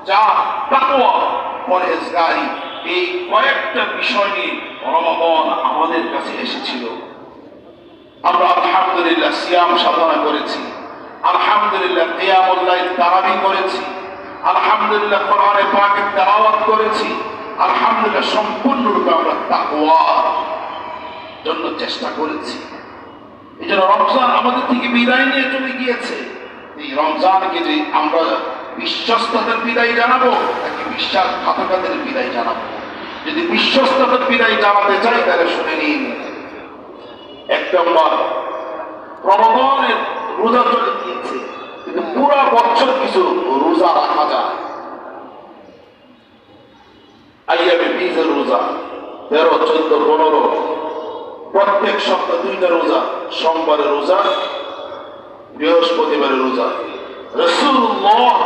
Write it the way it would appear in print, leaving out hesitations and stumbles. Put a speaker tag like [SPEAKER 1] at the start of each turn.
[SPEAKER 1] যা তাকওয়া, পরহেজগারি, এই কয়েকটা বিষয় নিয়ে রমাদান আমাদের কাছে এসেছিল। আমরা আলহামদুলিল্লাহ সিয়াম সাধনা করেছি, আলহামদুলিল্লাহ কিয়ামুল লাইল তারাবি করেছি, আলহামদুলিল্লাহ কোরআনে পাকের তেলাওয়াত করেছি, আলহামদুলিল্লাহ সম্পূর্ণরূপে আমরা তাকওয়ার জন্য চেষ্টা করেছি। এই জন্য রমজান আমাদের থেকে বিদায় নিয়ে চলে গিয়েছে। এই রমজানকে যে আমরা বিশ্বস্ততার বিদায় জানাবো নাকি বিশ্বাসঘাতকতার বিদায় জানাবো? যদি বিশ্বস্ততার বিদায় জানাতে চাই তাহলে শুনে নিন। এক নম্বর, রমজানের রোজা চলে গিয়েছে, কিন্তু পুরো বছর কিছু রোজা রাখা যায়। আইয়ামে বীজের রোজা 13, 14, 15, প্রত্যেক সপ্তাহে 2টা রোজা, সোমবারের রোজা, বৃহস্পতিবারের রোজা। রাসূলুল্লাহ